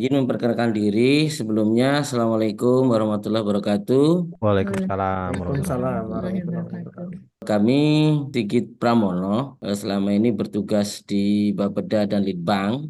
Izin memperkenalkan diri sebelumnya. Assalamualaikum warahmatullahi wabarakatuh. Waalaikumsalam warahmatullahi Waalaikumsalam wabarakatuh. warahmatullahi wabarakatuh. Kami Sigit Pramono selama ini bertugas di Bapeda dan Litbang.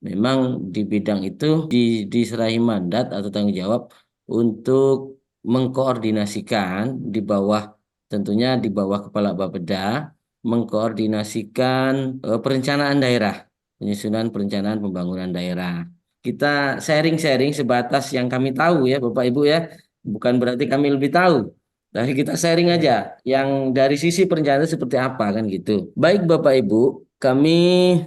Memang di bidang itu diserahi mandat atau tanggung jawab untuk mengkoordinasikan di bawah, tentunya di bawah Kepala Bapeda, mengkoordinasikan perencanaan daerah, penyusunan perencanaan pembangunan daerah. Kita sharing-sharing sebatas yang kami tahu ya Bapak Ibu ya, bukan berarti kami lebih tahu. Tapi kita sharing aja yang dari sisi perencanaan seperti apa kan gitu. Baik Bapak Ibu, kami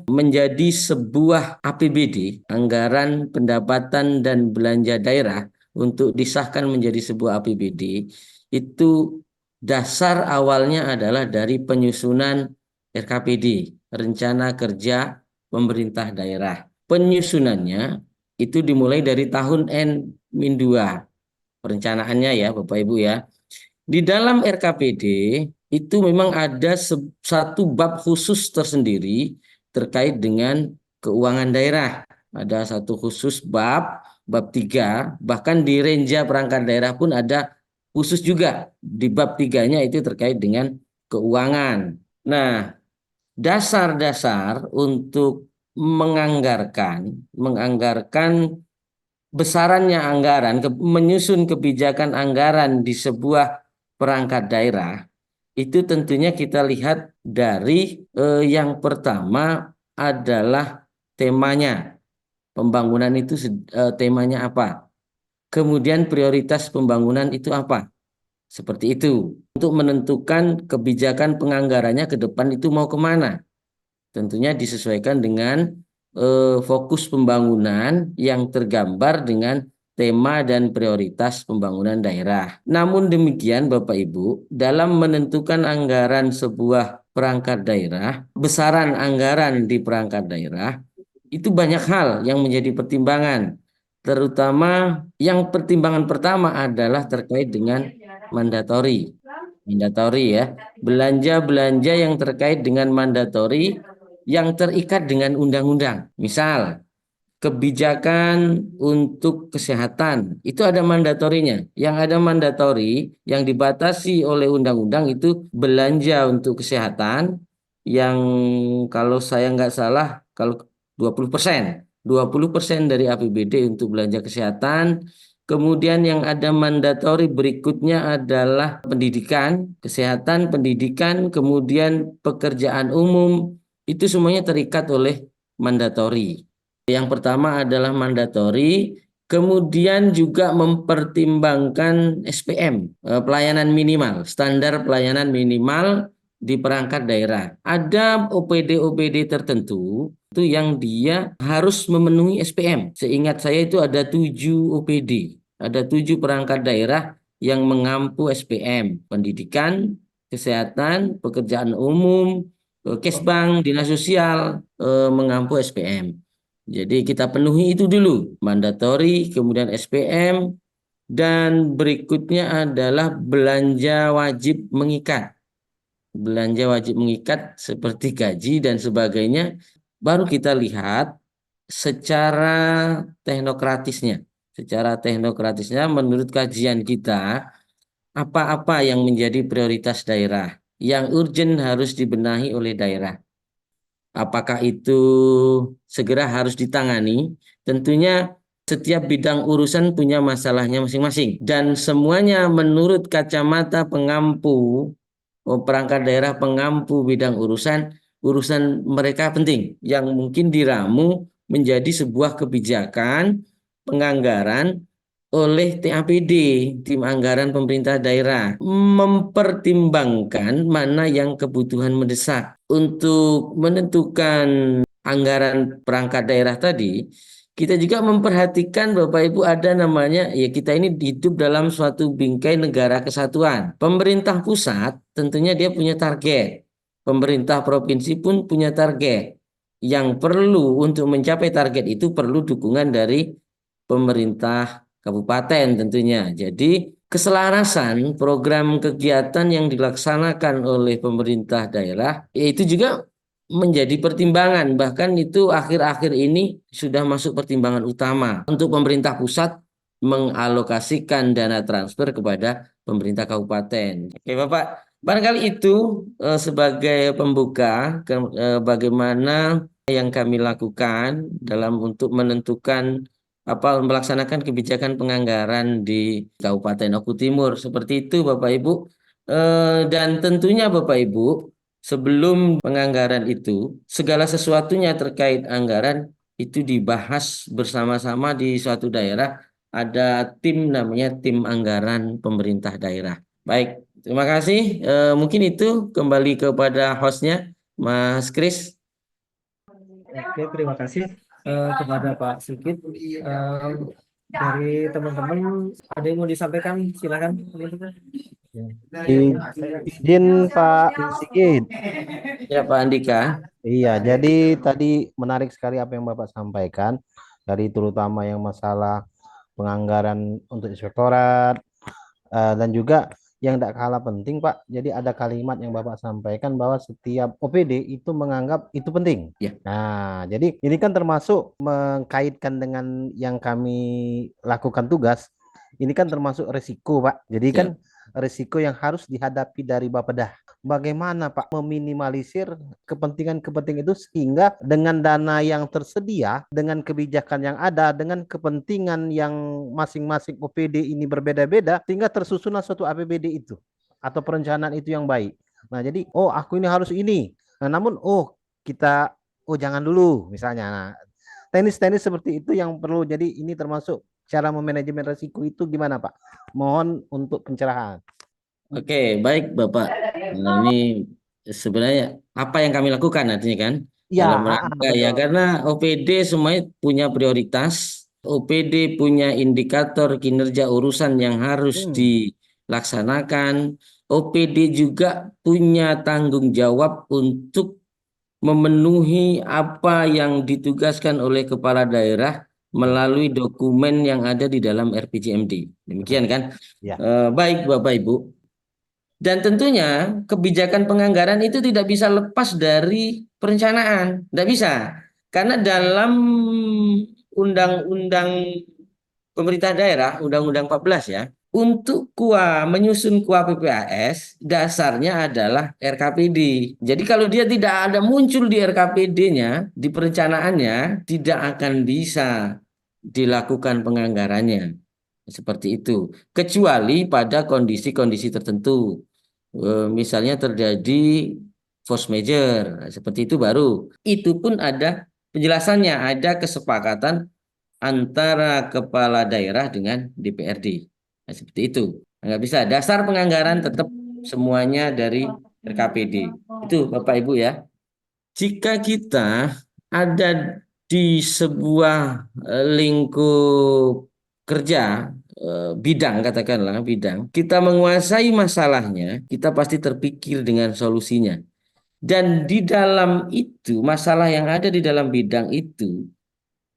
menjadi sebuah APBD, anggaran pendapatan dan belanja daerah untuk disahkan menjadi sebuah APBD, itu dasar awalnya adalah dari penyusunan RKPD, Rencana Kerja Pemerintah Daerah. Penyusunannya itu dimulai dari tahun N-2, perencanaannya ya Bapak Ibu ya. Di dalam RKPD itu memang ada satu bab khusus tersendiri terkait dengan keuangan daerah. Ada satu khusus bab 3, bahkan di Renja Perangkat Daerah pun ada khusus juga. Di bab 3-nya itu terkait dengan keuangan. Nah, dasar-dasar untuk menganggarkan besarannya anggaran, menyusun kebijakan anggaran di sebuah perangkat daerah, itu tentunya kita lihat dari yang pertama adalah temanya. Pembangunan itu temanya apa? Kemudian prioritas pembangunan itu apa? Seperti itu. Untuk menentukan kebijakan penganggarannya ke depan itu mau kemana? Tentunya disesuaikan dengan fokus pembangunan yang tergambar dengan tema dan prioritas pembangunan daerah. Namun demikian Bapak Ibu, dalam menentukan anggaran sebuah perangkat daerah, besaran anggaran di perangkat daerah, itu banyak hal yang menjadi pertimbangan. Terutama yang pertimbangan pertama adalah terkait dengan mandatori. Mandatori ya, belanja-belanja yang terkait dengan mandatori yang terikat dengan undang-undang. Misal, kebijakan untuk kesehatan itu ada mandatorinya. Yang ada mandatori yang dibatasi oleh undang-undang itu belanja untuk kesehatan yang kalau saya nggak salah kalau 20%, 20% dari APBD untuk belanja kesehatan. Kemudian yang ada mandatori berikutnya adalah pendidikan, kesehatan, pendidikan, kemudian pekerjaan umum, itu semuanya terikat oleh mandatori. Yang pertama adalah mandatori, kemudian juga mempertimbangkan SPM, pelayanan minimal, standar pelayanan minimal di perangkat daerah. Ada OPD-OPD tertentu itu yang dia harus memenuhi SPM. Seingat saya itu ada 7 OPD, ada 7 perangkat daerah yang mengampu SPM, pendidikan, kesehatan, pekerjaan umum, Kesbang, dinas sosial mengampu SPM. Jadi kita penuhi itu dulu, mandatori, kemudian SPM, dan berikutnya adalah belanja wajib mengikat. Belanja wajib mengikat seperti gaji dan sebagainya, baru kita lihat secara teknokratisnya. Secara teknokratisnya menurut kajian kita, apa-apa yang menjadi prioritas daerah, yang urgent harus dibenahi oleh daerah. Apakah itu segera harus ditangani? Tentunya setiap bidang urusan punya masalahnya masing-masing. Dan semuanya menurut kacamata pengampu, perangkat daerah pengampu bidang urusan, urusan mereka penting. Yang mungkin diramu menjadi sebuah kebijakan penganggaran oleh TAPD, Tim Anggaran Pemerintah Daerah, mempertimbangkan mana yang kebutuhan mendesak. Untuk menentukan anggaran perangkat daerah tadi, kita juga memperhatikan Bapak Ibu ada namanya, ya kita ini hidup dalam suatu bingkai negara kesatuan. Pemerintah pusat tentunya dia punya target. Pemerintah provinsi pun punya target. Yang perlu untuk mencapai target itu perlu dukungan dari pemerintah kabupaten tentunya. Jadi keselarasan program kegiatan yang dilaksanakan oleh pemerintah daerah itu juga menjadi pertimbangan, bahkan itu akhir-akhir ini sudah masuk pertimbangan utama untuk pemerintah pusat mengalokasikan dana transfer kepada pemerintah kabupaten. Oke, Bapak, barangkali itu sebagai pembuka bagaimana yang kami lakukan dalam untuk menentukan melaksanakan kebijakan penganggaran di Kabupaten Oku Timur. Seperti itu, Bapak Ibu. Dan tentunya Bapak Ibu, sebelum penganggaran itu, segala sesuatunya terkait anggaran itu dibahas bersama-sama di suatu daerah. Ada tim namanya tim anggaran pemerintah daerah. Baik, terima kasih. Mungkin itu kembali kepada hostnya, Mas Kris. Oke, terima kasih kepada Pak Sigit. Dari teman-teman, ada yang mau disampaikan? Silakan. Izin Pak Sigit. Ya, Pak Andika. Iya, jadi tadi menarik sekali apa yang Bapak sampaikan, dari terutama yang masalah penganggaran untuk inspektorat, dan juga yang tidak kalah penting Pak, jadi ada kalimat yang Bapak sampaikan bahwa setiap OPD itu menganggap itu penting. Ya. Nah, jadi ini kan termasuk mengkaitkan dengan yang kami lakukan tugas, ini kan termasuk resiko Pak. Jadi Siap. kan resiko yang harus dihadapi dari Bapeda. Bagaimana Pak meminimalisir kepentingan-kepentingan itu sehingga dengan dana yang tersedia, dengan kebijakan yang ada, dengan kepentingan yang masing-masing OPD ini berbeda-beda, sehingga tersusunlah suatu APBD itu atau perencanaan itu yang baik. Nah, jadi aku ini harus ini. Nah, namun kita jangan dulu misalnya. Nah, teknis-teknis seperti itu yang perlu. Jadi ini termasuk cara memanajemen risiko itu gimana Pak? Mohon untuk pencerahan. Oke, baik Bapak. Nah, ini sebenarnya apa yang kami lakukan artinya kan Ya, dalam rangka ya, betul. karena OPD semuanya punya prioritas, OPD punya indikator kinerja urusan yang harus dilaksanakan, OPD juga punya tanggung jawab untuk memenuhi apa yang ditugaskan oleh kepala daerah melalui dokumen yang ada di dalam RPJMD. Demikian kan? Ya. Baik Bapak Ibu. Dan tentunya kebijakan penganggaran itu tidak bisa lepas dari perencanaan. Tidak bisa. Karena dalam Undang-Undang Pemerintah Daerah, Undang-Undang 14 ya, untuk menyusun KUA PPAS, dasarnya adalah RKPD. Jadi kalau dia tidak ada muncul di RKPD-nya, di perencanaannya, tidak akan bisa dilakukan penganggarannya. Seperti itu. Kecuali pada kondisi-kondisi tertentu. Misalnya terjadi force major, seperti itu baru. Itu pun ada penjelasannya, ada kesepakatan antara kepala daerah dengan DPRD. Nah, seperti itu. Nggak bisa. Dasar penganggaran tetap semuanya dari RKPD. Itu Bapak Ibu ya. Jika kita ada di sebuah lingkup kerja, bidang katakanlah bidang, kita menguasai masalahnya, kita pasti terpikir dengan solusinya. Dan di dalam itu, masalah yang ada di dalam bidang itu,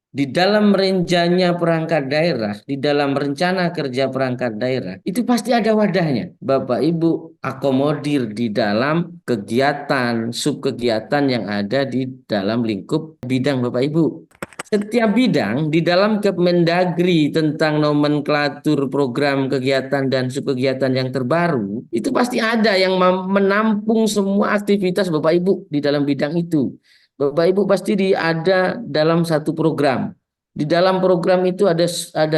di dalam renjanya perangkat daerah, di dalam rencana kerja perangkat daerah, itu pasti ada wadahnya. Bapak Ibu akomodir di dalam kegiatan, subkegiatan yang ada di dalam lingkup bidang Bapak Ibu. Setiap bidang di dalam Kemendagri tentang nomenklatur program kegiatan dan subkegiatan yang terbaru, itu pasti ada yang menampung semua aktivitas Bapak Ibu di dalam bidang itu. Bapak Ibu pasti ada dalam satu program. Di dalam program itu ada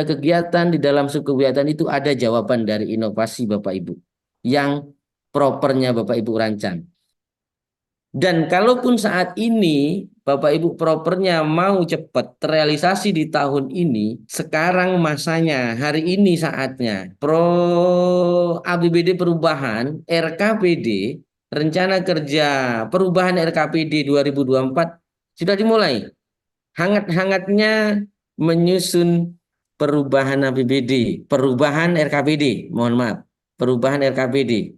kegiatan, di dalam subkegiatan itu ada jawaban dari inovasi Bapak Ibu yang propernya Bapak Ibu rancang. Dan kalaupun saat ini Bapak Ibu propernya mau cepat terrealisasi di tahun ini, sekarang masanya, hari ini saatnya. APBD perubahan RKPD, rencana kerja perubahan RKPD 2024 sudah dimulai. Hangat-hangatnya menyusun perubahan APBD, perubahan RKPD, mohon maaf, perubahan RKPD.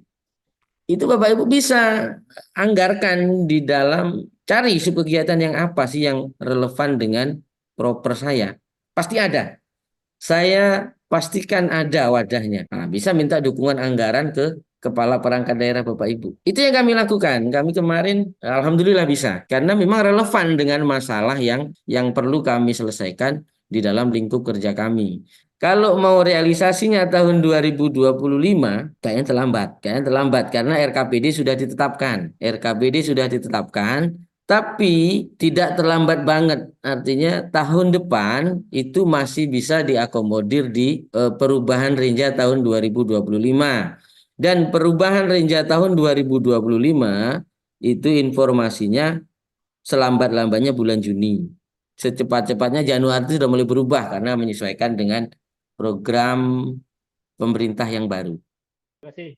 Itu Bapak Ibu bisa anggarkan di dalam cari subkegiatan yang apa sih yang relevan dengan proper saya. Pasti ada. Saya pastikan ada wadahnya. Nah, bisa minta dukungan anggaran ke kepala perangkat daerah Bapak Ibu. Itu yang kami lakukan. Kami kemarin alhamdulillah bisa karena memang relevan dengan masalah yang perlu kami selesaikan di dalam lingkup kerja kami. Kalau mau realisasinya tahun 2025 kayaknya terlambat karena RKPD sudah ditetapkan. RKPD sudah ditetapkan, tapi tidak terlambat banget. Artinya tahun depan itu masih bisa diakomodir di perubahan Renja tahun 2025. Dan perubahan Renja tahun 2025 itu informasinya selambat-lambatnya bulan Juni. Secepat-cepatnya Januari itu sudah mulai berubah karena menyesuaikan dengan program pemerintah yang baru. Terima kasih.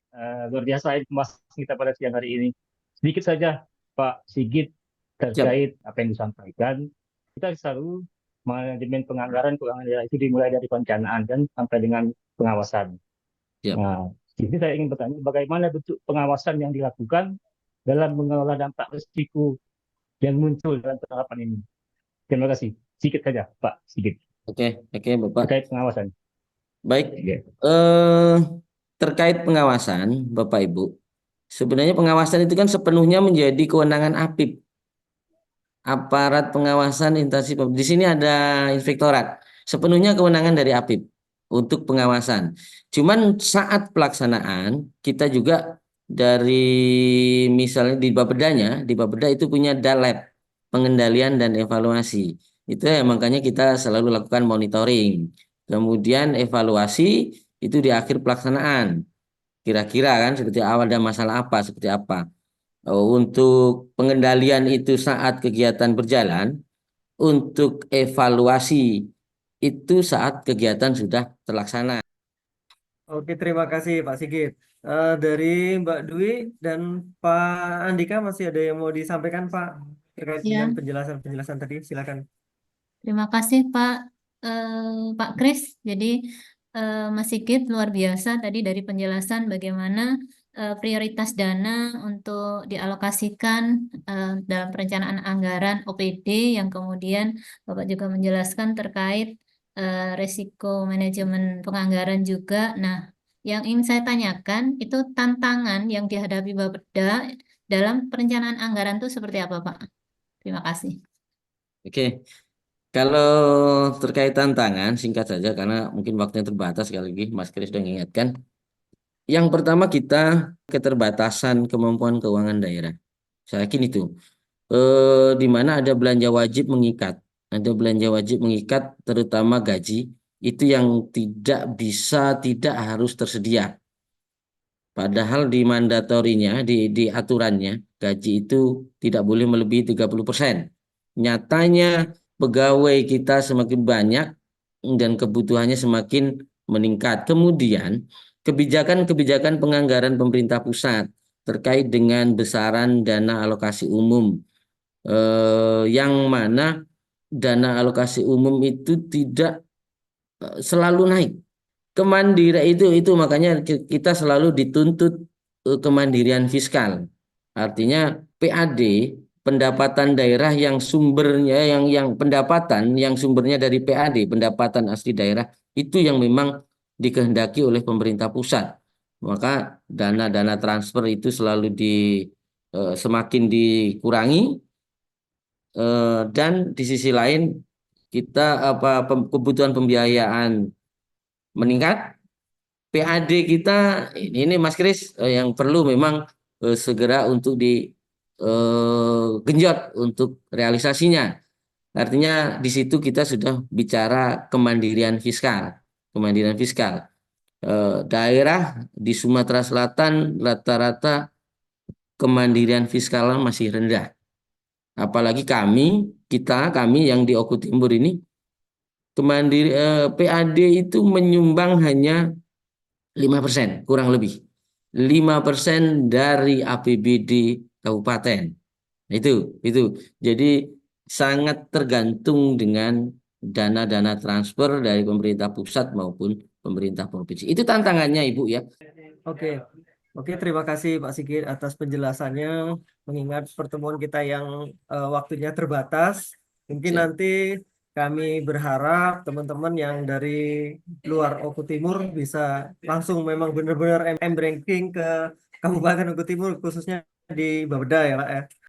Luar biasa informasi kita pada siang hari ini. Sedikit saja, Pak Sigit, Siap. terkait apa yang disampaikan. Kita selalu manajemen penganggaran keuangan daerah itu dimulai dari perencanaan dan sampai dengan pengawasan. Siap. Nah, di sini saya ingin bertanya, bagaimana bentuk pengawasan yang dilakukan dalam mengelola dampak risiko yang muncul dalam penerapan ini? Terima kasih. Sedikit saja, Pak Sigit, Oke, Bapak. terkait pengawasan. Baik. Ya. Terkait pengawasan, Bapak Ibu, sebenarnya pengawasan itu kan sepenuhnya menjadi kewenangan APIP, aparat pengawasan instansi. Di sini ada inspektorat, sepenuhnya kewenangan dari APIP untuk pengawasan. Cuman saat pelaksanaan kita juga dari misalnya di Bapeda itu punya DALEP, pengendalian dan evaluasi. Itu ya makanya kita selalu lakukan monitoring. Kemudian evaluasi itu di akhir pelaksanaan. Kira-kira kan seperti ada masalah apa, seperti apa. Untuk pengendalian itu saat kegiatan berjalan, untuk evaluasi itu saat kegiatan sudah terlaksana. Oke, terima kasih Pak Sigit. Dari Mbak Dwi dan Pak Andika masih ada yang mau disampaikan Pak terkait dengan Ya, penjelasan-penjelasan tadi? Silakan. terima kasih Pak Kris. Jadi Mas Sigit luar biasa tadi dari penjelasan bagaimana prioritas dana untuk dialokasikan dalam perencanaan anggaran OPD yang kemudian Bapak juga menjelaskan terkait risiko manajemen penganggaran juga. Nah, yang ingin saya tanyakan itu tantangan yang dihadapi Bapeda dalam perencanaan anggaran itu seperti apa, Pak? Terima kasih. Oke, kalau terkait tantangan singkat saja karena mungkin waktunya terbatas, sekali lagi Mas Kris sudah mengingatkan. Yang pertama kita keterbatasan kemampuan keuangan daerah. Saya yakin itu. Di mana ada belanja wajib mengikat. Ada belanja wajib mengikat terutama gaji itu yang tidak harus tersedia. Padahal di mandatorinya, di aturannya, gaji itu tidak boleh melebihi 30%. Nyatanya pegawai kita semakin banyak dan kebutuhannya semakin meningkat. Kemudian kebijakan-kebijakan penganggaran pemerintah pusat terkait dengan besaran dana alokasi umum, yang mana dana alokasi umum itu tidak selalu naik. Kemandirian itu makanya kita selalu dituntut kemandirian fiskal. Artinya PAD, pendapatan daerah yang sumbernya yang pendapatan yang sumbernya dari PAD, pendapatan asli daerah itu yang memang dikehendaki oleh pemerintah pusat. Maka dana-dana transfer itu selalu semakin dikurangi, dan di sisi lain kita kebutuhan pembiayaan meningkat. PAD kita ini Mas Kris, yang perlu memang segera untuk digenjot untuk realisasinya. Artinya di situ kita sudah bicara kemandirian fiskal. Kemandirian fiskal. Daerah di Sumatera Selatan rata-rata kemandirian fiskal masih rendah. Apalagi kami yang di Oku Timur ini PAD itu menyumbang hanya 5%, kurang lebih 5% dari APBD kabupaten. Itu. Jadi sangat tergantung dengan dana-dana transfer dari pemerintah pusat maupun pemerintah provinsi. Itu tantangannya, Ibu ya. Oke. Oke, terima kasih Pak Sigit atas penjelasannya. Mengingat pertemuan kita yang waktunya terbatas, mungkin Siap. nanti kami berharap teman-teman yang dari luar Oku Timur bisa langsung memang benar-benar ranking ke Kabupaten Oku Timur khususnya di Bapeda ya Pak ya.